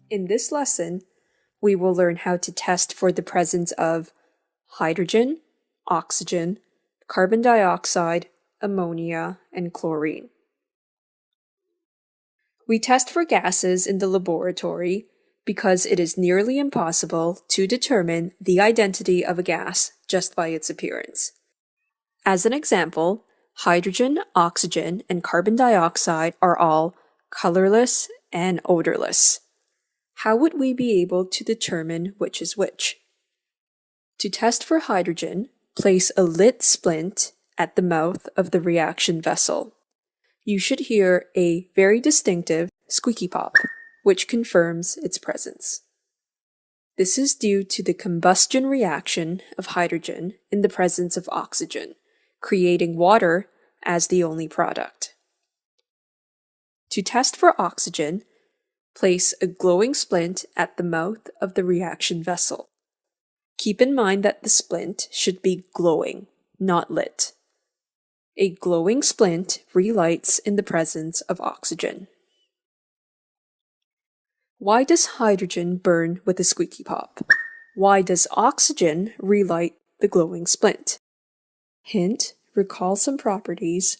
In this lesson, we will learn how to test for the presence of hydrogen, oxygen, carbon dioxide, ammonia, and chlorine. We test for gases in the laboratory because it is nearly impossible to determine the identity of a gas just by its appearance. As an example, hydrogen, oxygen, and carbon dioxide are all colorless and odorless. How would we be able to determine which is which? To test for hydrogen, place a lit splint at the mouth of the reaction vessel. You should hear a very distinctive squeaky pop, which confirms its presence. This is due to the combustion reaction of hydrogen in the presence of oxygen, creating water as the only product. To test for oxygen, place a glowing splint at the mouth of the reaction vessel. Keep in mind that the splint should be glowing, not lit. A glowing splint relights in the presence of oxygen. Why does hydrogen burn with a squeaky pop? Why does oxygen relight the glowing splint? Hint: recall some properties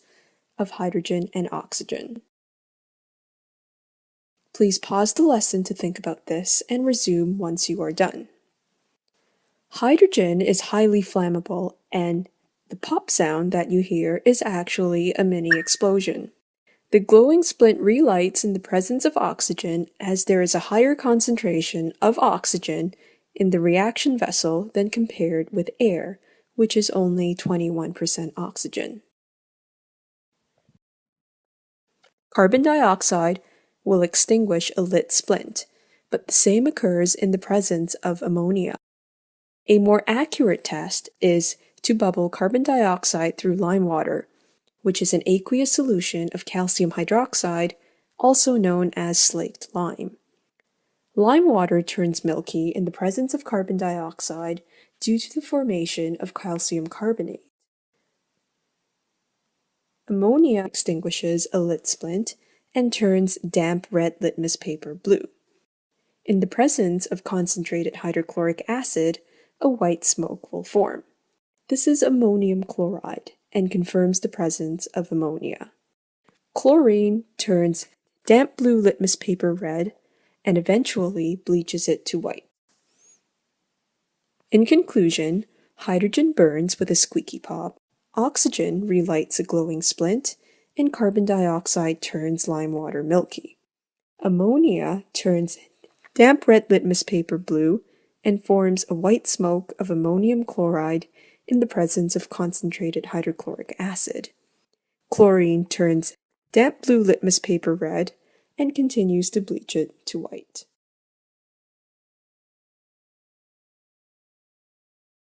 of hydrogen and oxygen. Please pause the lesson to think about this and resume once you are done. Hydrogen is highly flammable, and the pop sound that you hear is actually a mini explosion. The glowing splint relights in the presence of oxygen as there is a higher concentration of oxygen in the reaction vessel than compared with air, which is only 21% oxygen. Carbon dioxide will extinguish a lit splint, but the same occurs in the presence of ammonia. A more accurate test is to bubble carbon dioxide through lime water, which is an aqueous solution of calcium hydroxide, also known as slaked lime. Lime water turns milky in the presence of carbon dioxide due to the formation of calcium carbonate. Ammonia extinguishes a lit splint and turns damp red litmus paper blue. In the presence of concentrated hydrochloric acid, a white smoke will form. This is ammonium chloride and confirms the presence of ammonia. Chlorine turns damp blue litmus paper red and eventually bleaches it to white. In conclusion, hydrogen burns with a squeaky pop, oxygen relights a glowing splint, and carbon dioxide turns lime water milky. Ammonia turns damp red litmus paper blue and forms a white smoke of ammonium chloride in the presence of concentrated hydrochloric acid. Chlorine turns damp blue litmus paper red and continues to bleach it to white.